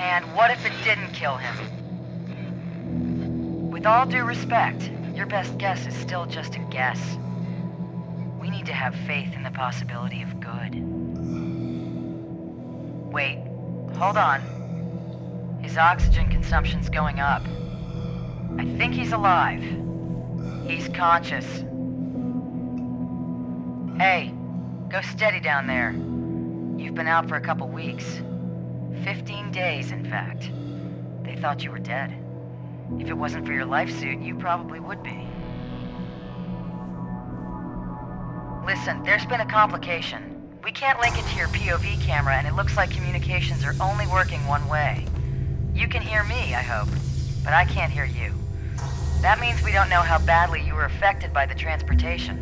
And what if it didn't kill him? With all due respect, your best guess is still just a guess. We need to have faith in the possibility of good. Wait, hold on. His oxygen consumption's going up. I think he's alive. He's conscious. Hey, go steady down there. You've been out for a couple weeks. 15 days, in fact. They thought you were dead. If it wasn't for your life suit, you probably would be. Listen, there's been a complication. We can't link it to your POV camera, and it looks like communications are only working one way. You can hear me, I hope, but I can't hear you. That means we don't know how badly you were affected by the transportation.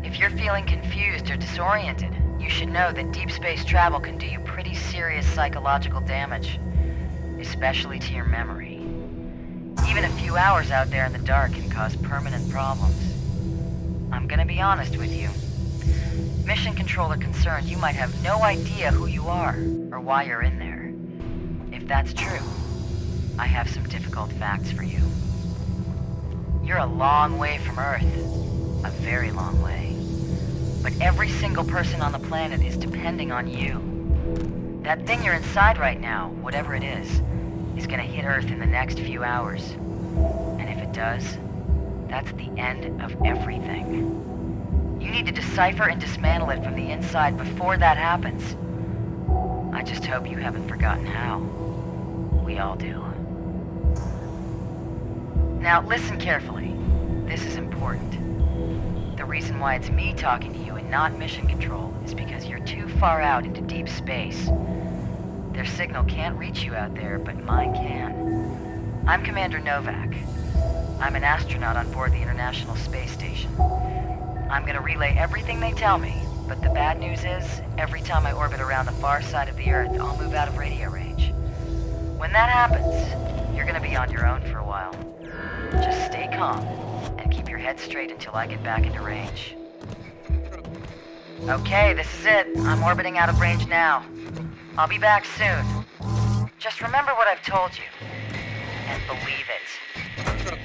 If you're feeling confused or disoriented, you should know that deep space travel can do you pretty serious psychological damage, especially to your memory. Even a few hours out there in the dark can cause permanent problems. I'm gonna be honest with you. Mission Control are concerned you might have no idea who you are or why you're in there. If that's true, I have some difficult facts for you. You're a long way from Earth. A very long way. But every single person on the planet is depending on you. That thing you're inside right now, whatever it is gonna hit Earth in the next few hours. And if it does, that's the end of everything. You need to decipher and dismantle it from the inside before that happens. I just hope you haven't forgotten how. We all do. Now listen carefully. This is important. The reason why it's me talking to you and not Mission Control is because you're too far out into deep space. Their signal can't reach you out there, but mine can. I'm Commander Novak. I'm an astronaut on board the International Space Station. I'm gonna relay everything they tell me, but the bad news is, every time I orbit around the far side of the Earth, I'll move out of radio range. When that happens, you're gonna be on your own for a while. Just stay calm, and keep your head straight until I get back into range. Okay, this is it. I'm orbiting out of range now. I'll be back soon. Just remember what I've told you, and believe it.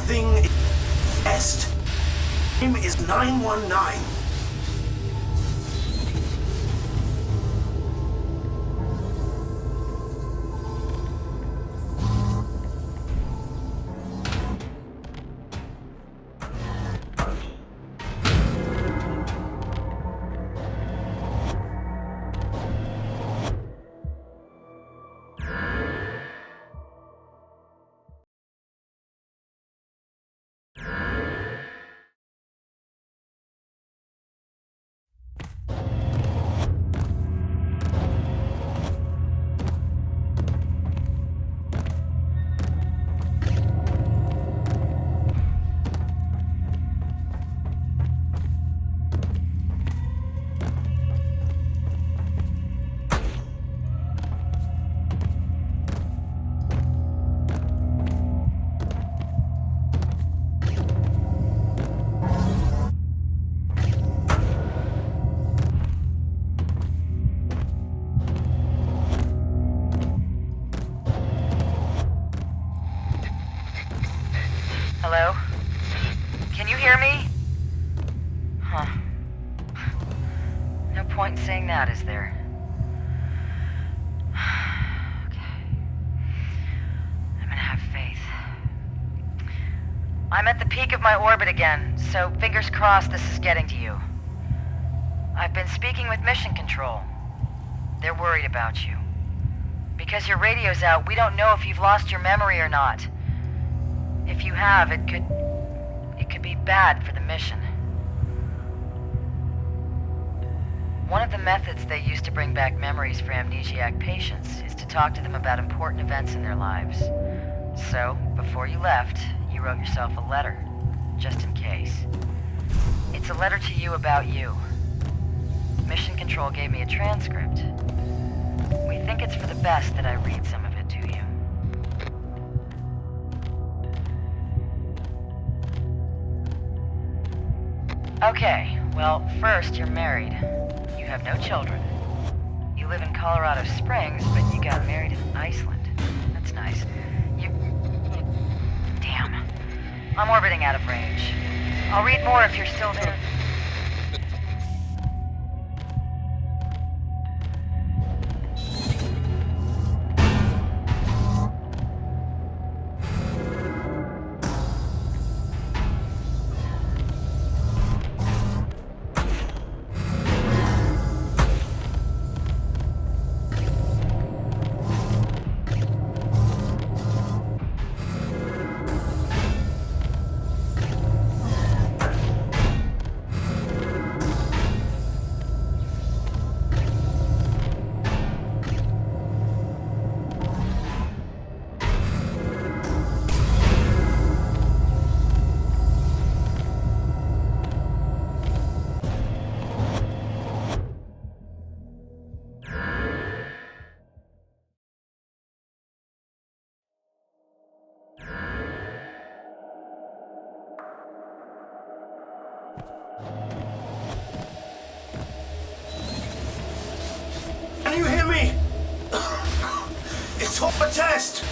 Thing est. Name is 919. No point in saying that, is there? Okay. I'm gonna have faith. I'm at the peak of my orbit again, so fingers crossed this is getting to you. I've been speaking with Mission Control. They're worried about you. Because your radio's out, we don't know if you've lost your memory or not. If you have, it could be bad for the mission. One of the methods they use to bring back memories for amnesiac patients is to talk to them about important events in their lives. So, before you left, you wrote yourself a letter, just in case. It's a letter to you about you. Mission Control gave me a transcript. We think it's for the best that I read some of it to you. Okay, well, first, you're married. You have no children. You live in Colorado Springs, but you got married in Iceland. That's nice. Damn. I'm orbiting out of range. I'll read more if you're still there. Can you hear me? It's all a test.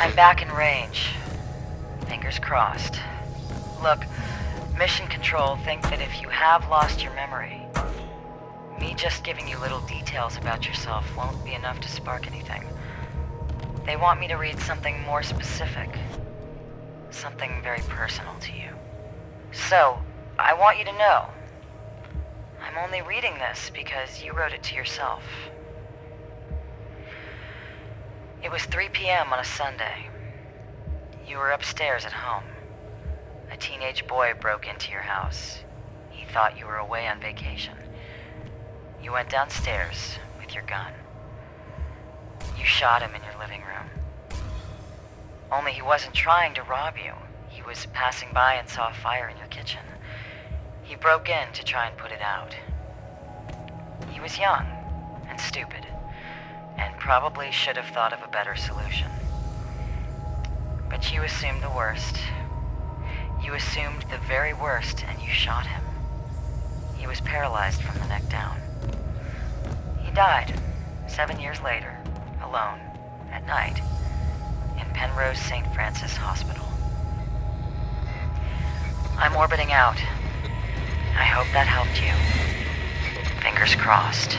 I'm back in range. Fingers crossed. Look, Mission Control think that if you have lost your memory, me just giving you little details about yourself won't be enough to spark anything. They want me to read something more specific. Something very personal to you. So, I want you to know, I'm only reading this because you wrote it to yourself. It was 3 p.m. on a Sunday. You were upstairs at home. A teenage boy broke into your house. He thought you were away on vacation. You went downstairs with your gun. You shot him in your living room. Only he wasn't trying to rob you. He was passing by and saw a fire in your kitchen. He broke in to try and put it out. He was young and stupid, and probably should have thought of a better solution. But you assumed the worst. You assumed the very worst, and you shot him. He was paralyzed from the neck down. He died 7 years later, alone, at night, in Penrose St. Francis Hospital. I'm orbiting out. I hope that helped you. Fingers crossed.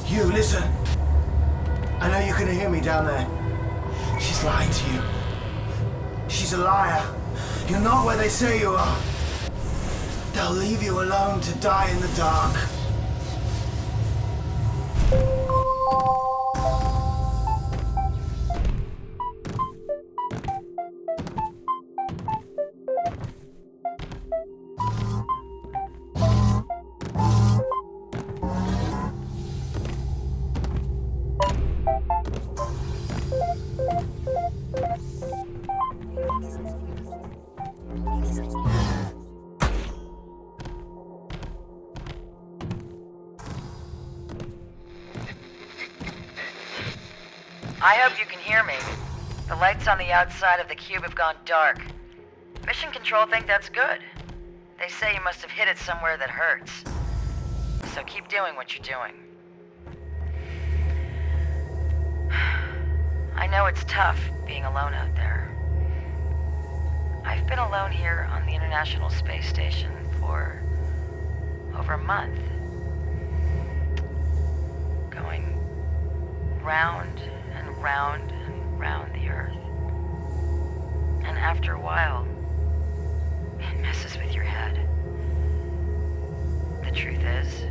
You, listen. I know you can hear me down there. She's lying to you. She's a liar. You're not where they say you are. They'll leave you alone to die in the dark. I hope you can hear me. The lights on the outside of the cube have gone dark. Mission Control think that's good. They say you must have hit it somewhere that hurts. So keep doing what you're doing. I know it's tough being alone out there. I've been alone here on the International Space Station for over a month. Going round and round and round the Earth. And after a while, it messes with your head. The truth is,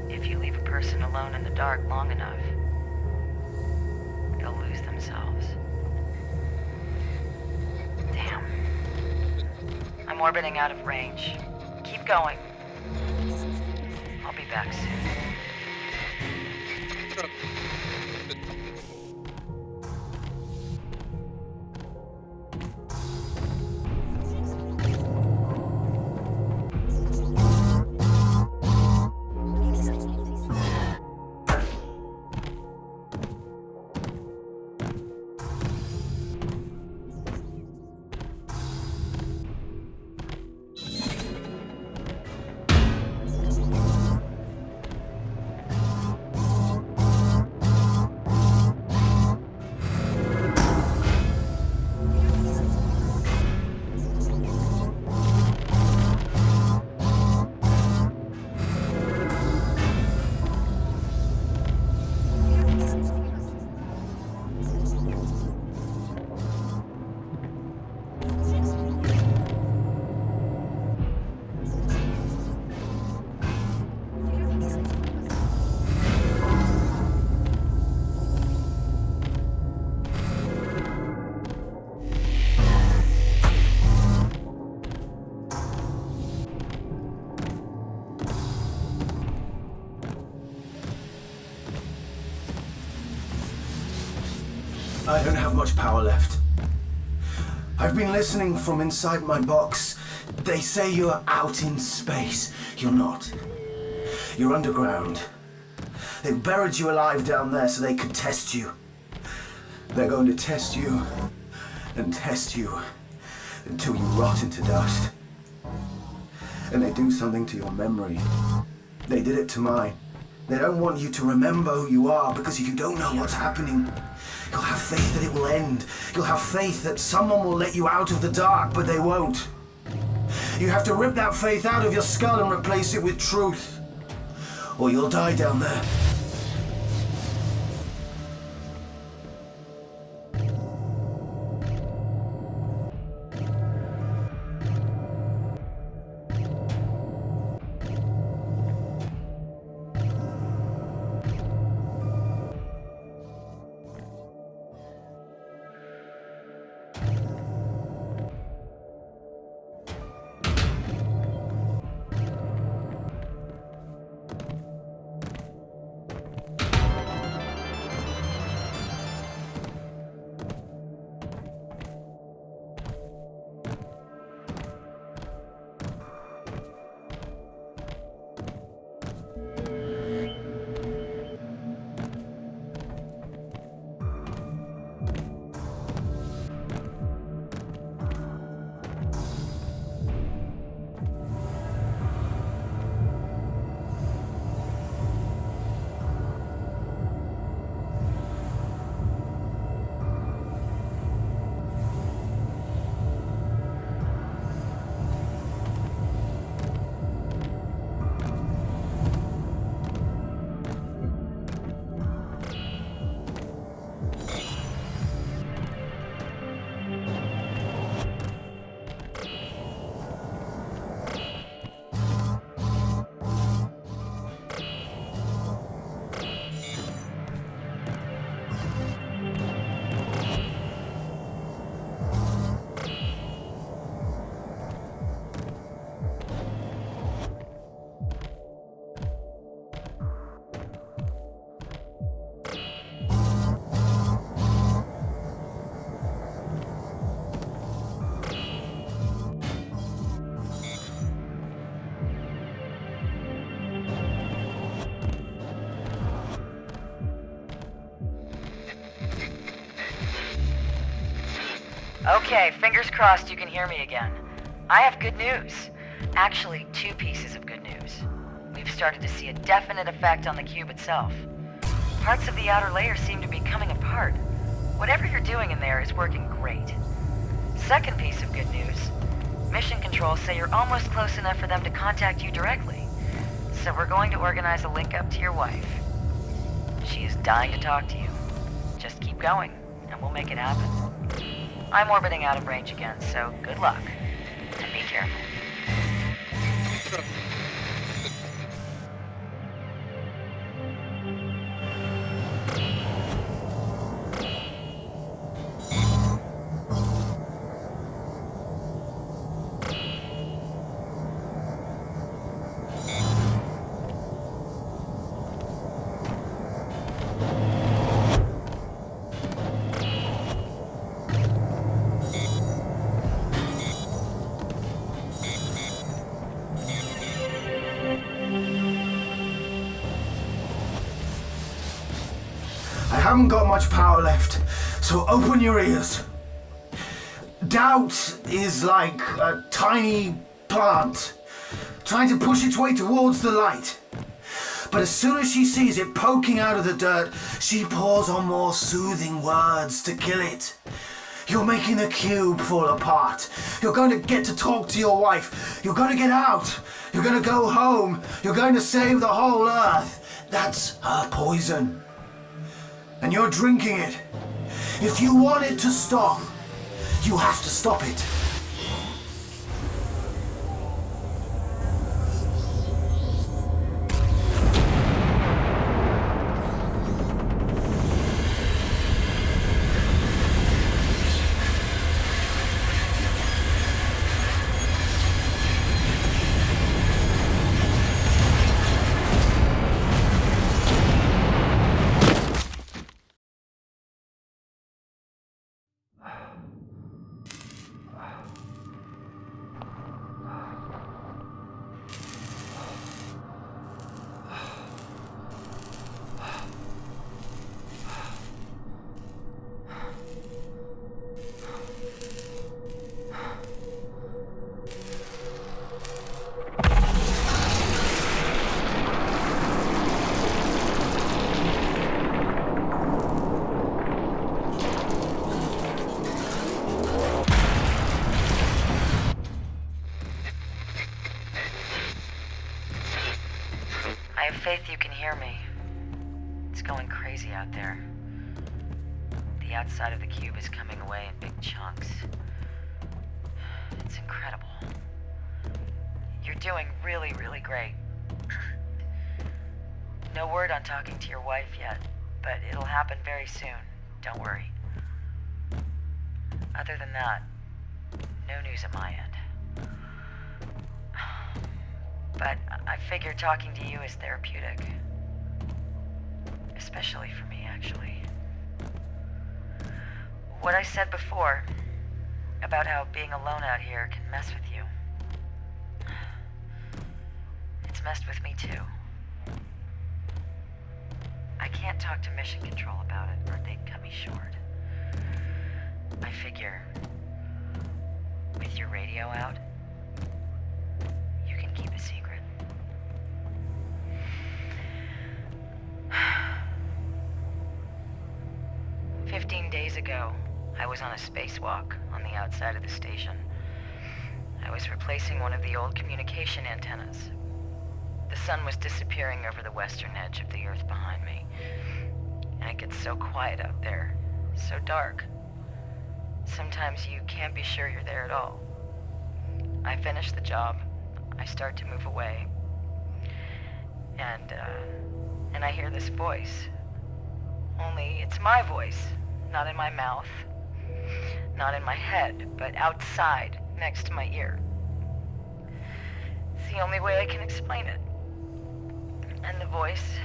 if you leave a person alone in the dark long enough, they'll lose themselves. Damn. I'm orbiting out of range. Keep going. I'll be back soon. I don't have much power left. I've been listening from inside my box. They say you're out in space. You're not. You're underground. They've buried you alive down there so they could test you. They're going to test you and test you until you rot into dust. And they do something to your memory. They did it to mine. They don't want you to remember who you are, because if you don't know what's happening, you'll have faith that it will end. You'll have faith that someone will let you out of the dark, but they won't. You have to rip that faith out of your skull and replace it with truth, or you'll die down there. Okay, fingers crossed you can hear me again. I have good news. Actually, two pieces of good news. We've started to see a definite effect on the cube itself. Parts of the outer layer seem to be coming apart. Whatever you're doing in there is working great. Second piece of good news. Mission control say you're almost close enough for them to contact you directly. So we're going to organize a link up to your wife. She is dying to talk to you. Just keep going, and we'll make it happen. I'm orbiting out of range again, so good luck. And be careful. I haven't got much power left, so open your ears. Doubt is like a tiny plant trying to push its way towards the light. But as soon as she sees it poking out of the dirt, she pours on more soothing words to kill it. You're making the cube fall apart. You're going to get to talk to your wife. You're going to get out. You're going to go home. You're going to save the whole earth. That's her poison. And you're drinking it. If you want it to stop, you have to stop it. hear me. It's going crazy out there. The outside of the cube is coming away in big chunks. It's incredible. You're doing really, really great. No word on talking to your wife yet, but it'll happen very soon. Don't worry. Other than that, no news at my end. But I figure talking to you is therapeutic. Especially for me, actually. What I said before about how being alone out here can mess with you. It's messed with me too. I can't talk to Mission Control about it or they'd cut me short. I figure, with your radio out, you can keep a secret. "15 days ago, I was on a spacewalk on the outside of the station. I was replacing one of the old communication antennas. The sun was disappearing over the western edge of the Earth behind me. And it gets so quiet out there, so dark. Sometimes you can't be sure you're there at all. I finish the job. I start to move away. And I hear this voice. Only it's my voice, not in my mouth, not in my head, but outside, next to my ear. It's the only way I can explain it. And the voice,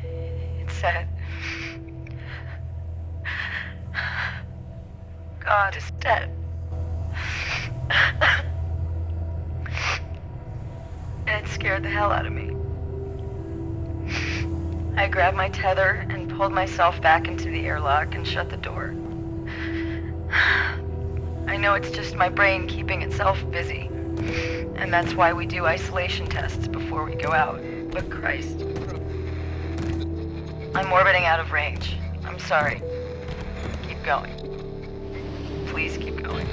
it said, God is dead. And it scared the hell out of me. I grabbed my tether and pulled myself back into the airlock and shut the door. I know it's just my brain keeping itself busy, and that's why we do isolation tests before we go out. But Christ, I'm orbiting out of range. I'm sorry. Keep going. Please keep going.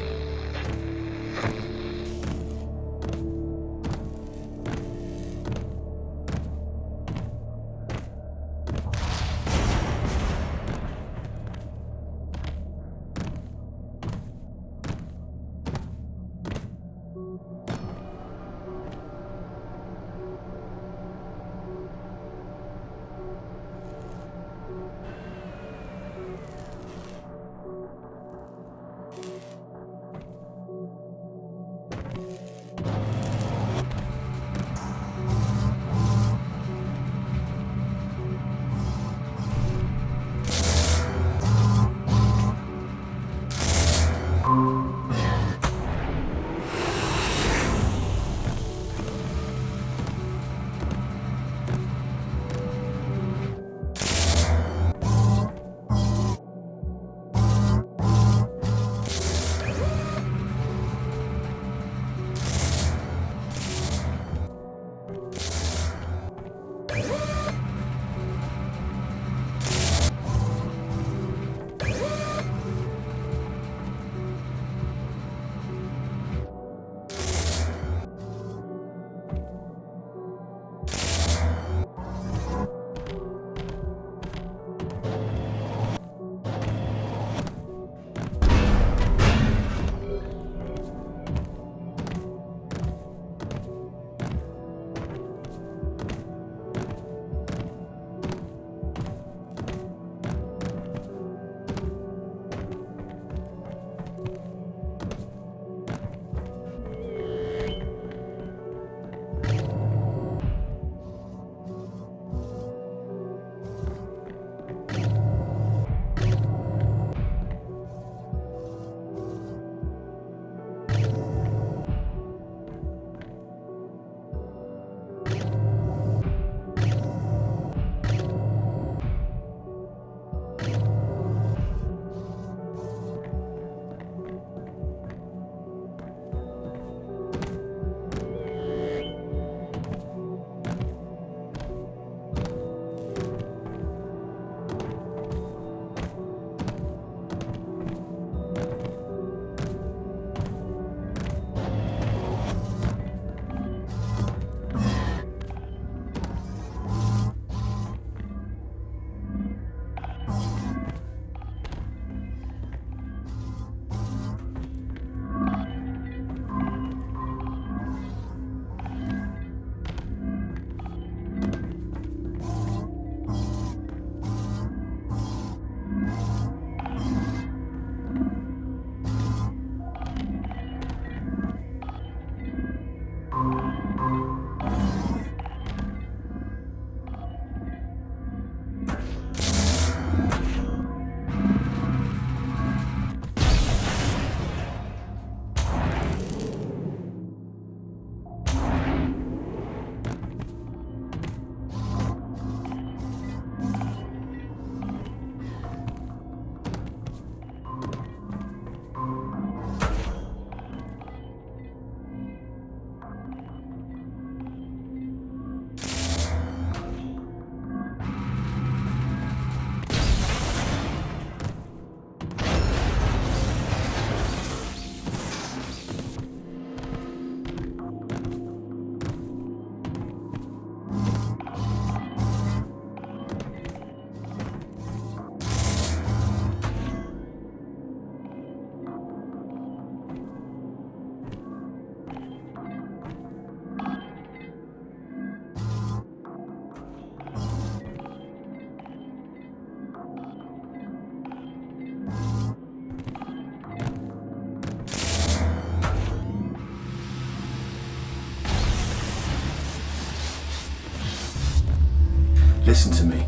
Listen to me.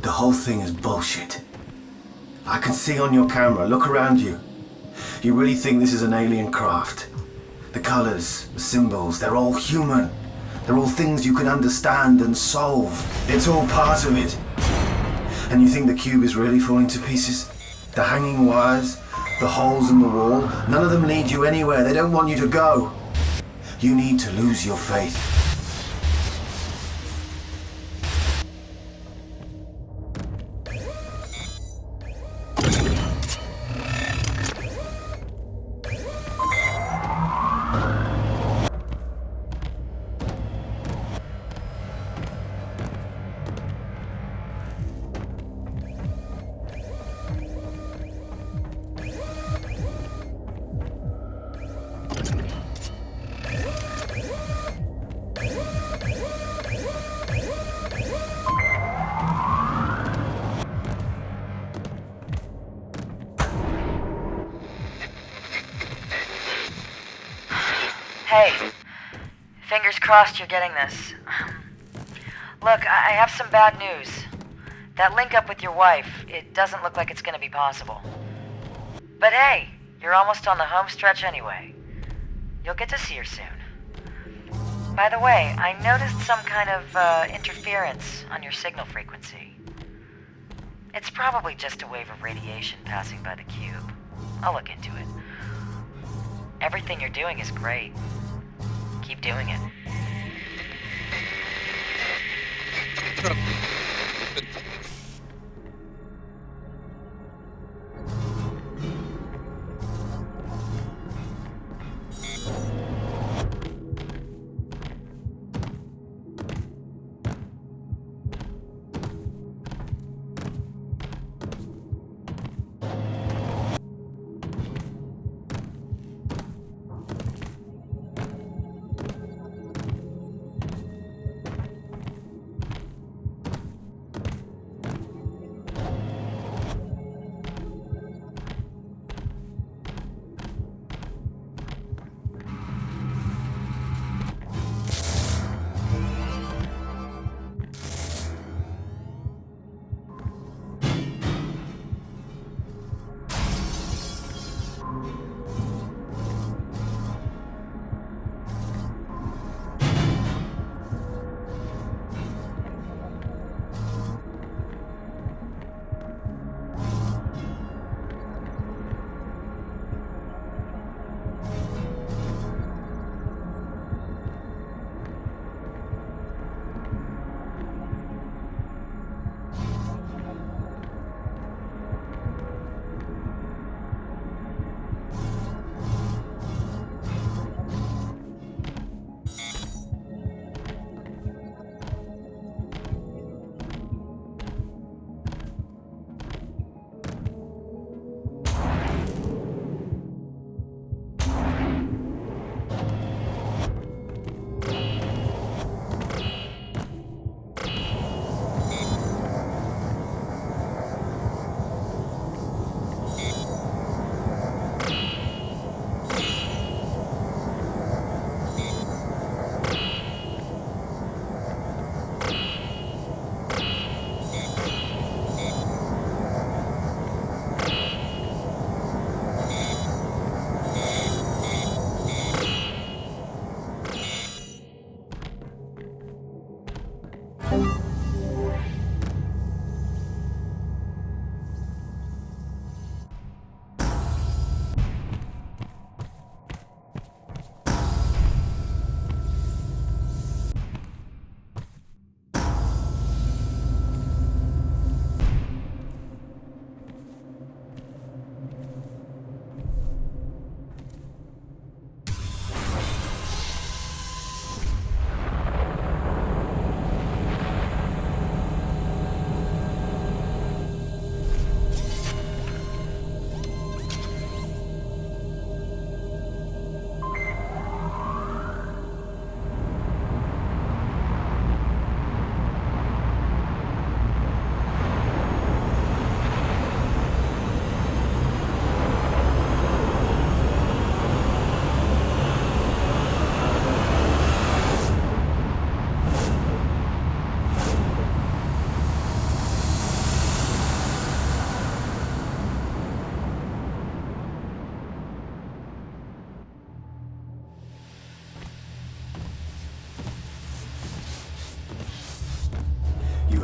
The whole thing is bullshit. I can see on your camera. Look around you. You really think this is an alien craft? The colors, the symbols, they're all human. They're all things you can understand and solve. It's all part of it. And you think the cube is really falling to pieces? The hanging wires, the holes in the wall, none of them lead you anywhere. They don't want you to go. You need to lose your faith. Hey, fingers crossed you're getting this. Look, I have some bad news. That link up with your wife, it doesn't look like it's gonna be possible. But hey, you're almost on the home stretch anyway. You'll get to see her soon. By the way, I noticed some kind of interference on your signal frequency. It's probably just a wave of radiation passing by the cube. I'll look into it. Everything you're doing is great. Keep doing it.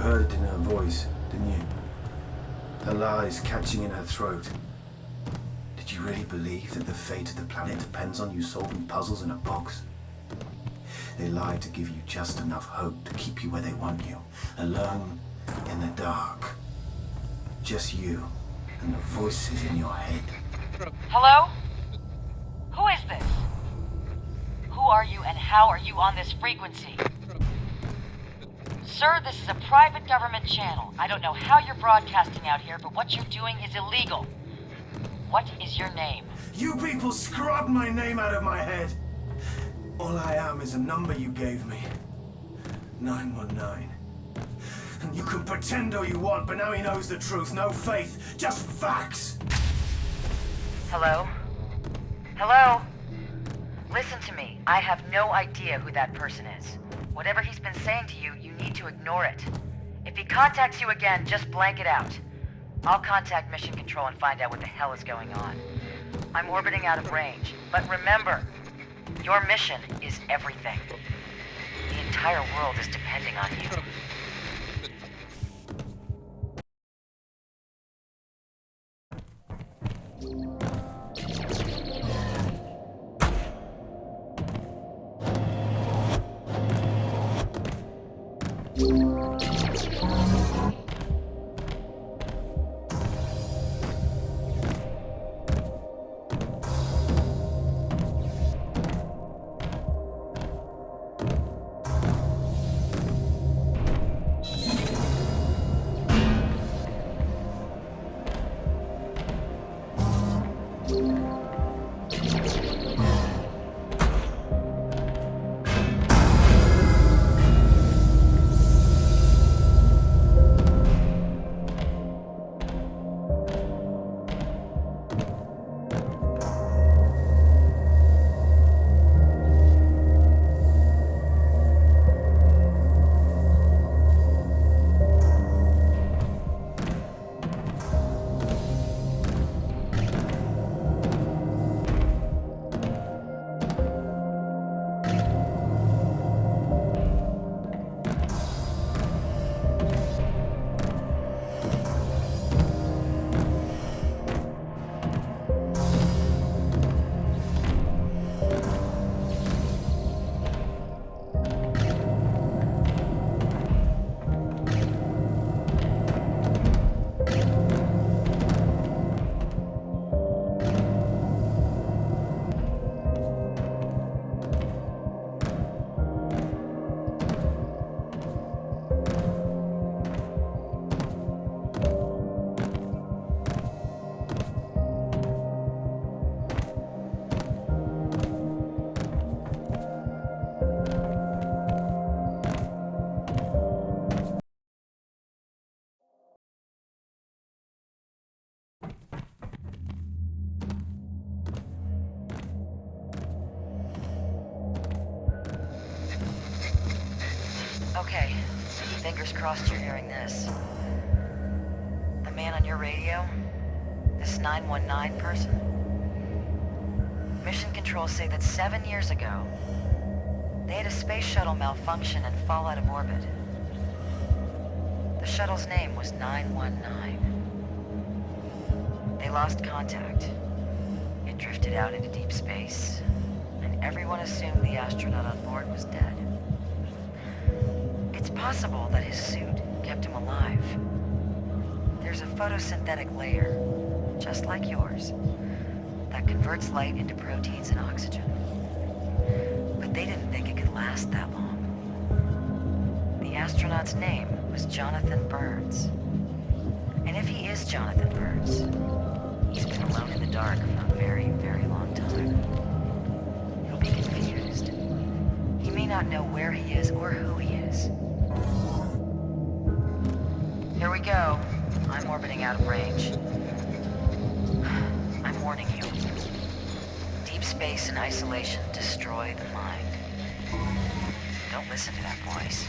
heard it in her voice, didn't you? Her lies catching in her throat. Did you really believe that the fate of the planet depends on you solving puzzles in a box? They lied to give you just enough hope to keep you where they want you, alone in the dark. Just you and the voices in your head. Hello? Who is this? Who are you and how are you on this frequency? Sir, this is a private government channel. I don't know how you're broadcasting out here, but what you're doing is illegal. What is your name? You people scrubbed my name out of my head. All I am is a number you gave me. 919. And you can pretend all you want, but now he knows the truth. No faith, just facts. Hello? Hello? Listen to me. I have no idea who that person is. Whatever he's been saying to you, you need to ignore it. If he contacts you again, just blank it out. I'll contact Mission Control and find out what the hell is going on. I'm orbiting out of range, but remember, your mission is everything. The entire world is depending on you. Okay, fingers crossed you're hearing this. The man on your radio? This 919 person? Mission Control say that 7 years ago, they had a space shuttle malfunction and fall out of orbit. The shuttle's name was 919. They lost contact. It drifted out into deep space, and everyone assumed the astronaut on board was dead. It's possible that his suit kept him alive. There's a photosynthetic layer, just like yours, that converts light into proteins and oxygen. But they didn't think it could last that long. The astronaut's name was Jonathan Burns. And if he is Jonathan Burns, he's been alone in the dark for a very, very long time. He'll be confused. He may not know where he is or who he is. Here we go. I'm orbiting out of range. I'm warning you. Deep space and isolation destroy the mind. Don't listen to that voice.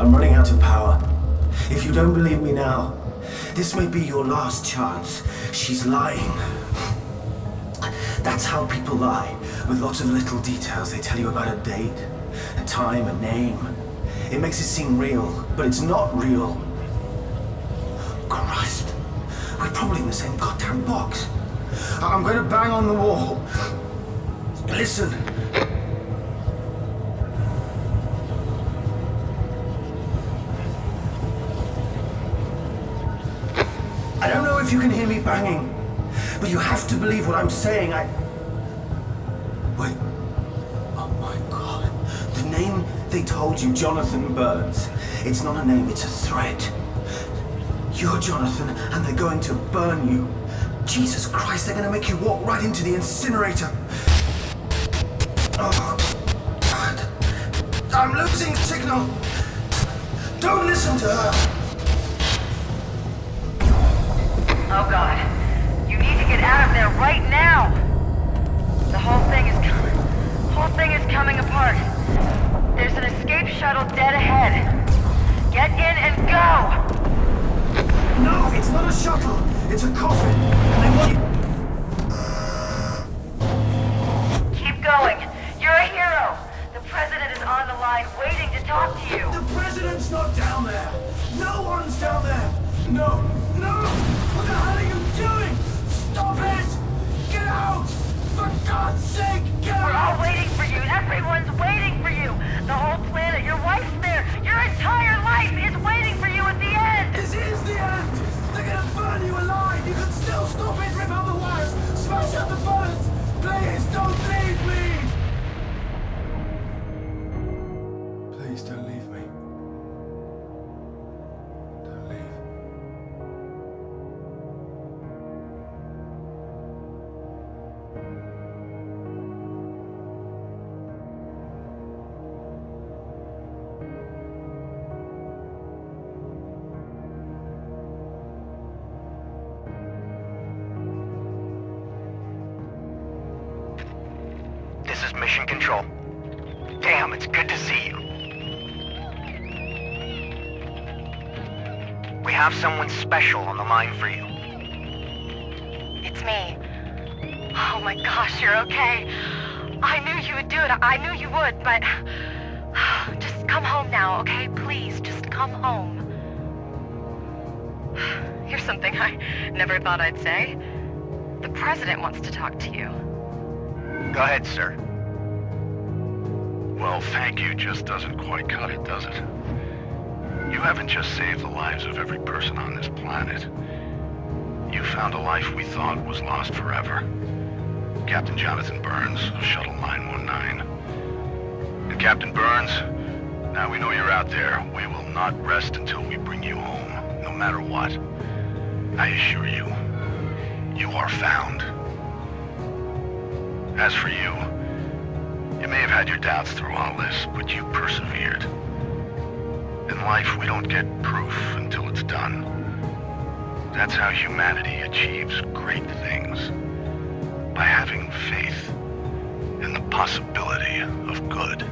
I'm running out of power. If you don't believe me now, this may be your last chance. She's lying. That's how people lie, with lots of little details. They tell you about a date, a time, a name. It makes it seem real, but it's not real. Christ, we're probably in the same goddamn box. I'm going to bang on the wall. Listen. I don't know if you can hear me banging, but you have to believe what I'm saying. Wait. Oh my God. The name they told you, Jonathan Burns. It's not a name, it's a threat. You're Jonathan, and they're going to burn you. Jesus Christ, they're going to make you walk right into the incinerator. Oh, God. I'm losing signal. Don't listen to her. Oh God. You need to get out of there right now. The whole thing is coming apart. There's an escape shuttle dead ahead. Get in and go! No, it's not a shuttle. It's a coffin. And they want you. Keep going. You're a hero. The president is on the line waiting to talk to you. The president's not down there. No one's down there. No, no. What the hell are you doing? Stop it! Get out! For God's sake, get We're all out! waiting for you. Everyone's waiting for you. The whole planet, your wife's there. Your entire life is waiting for you at the end. This is the end! They're gonna burn you alive! You can still stop it! Rip out the wires! Smash out the bullets! Please don't leave me! Please don't leave me. Don't leave. This is Mission Control. Damn, it's good to see you. We have someone special on the line for you. It's me. Oh my gosh, you're okay. I knew you would do it. I knew you would, but... Just come home now, okay? Please, just come home. Here's something I never thought I'd say. The president wants to talk to you. Go ahead, sir. Well, thank you just doesn't quite cut it, does it? You haven't just saved the lives of every person on this planet. You found a life we thought was lost forever. Captain Jonathan Burns of Shuttle 919. And Captain Burns, now we know you're out there. We will not rest until we bring you home, no matter what. I assure you, you are found. As for you, you may have had your doubts through all this, but you persevered. In life, we don't get proof until it's done. That's how humanity achieves great things. By having faith in the possibility of good.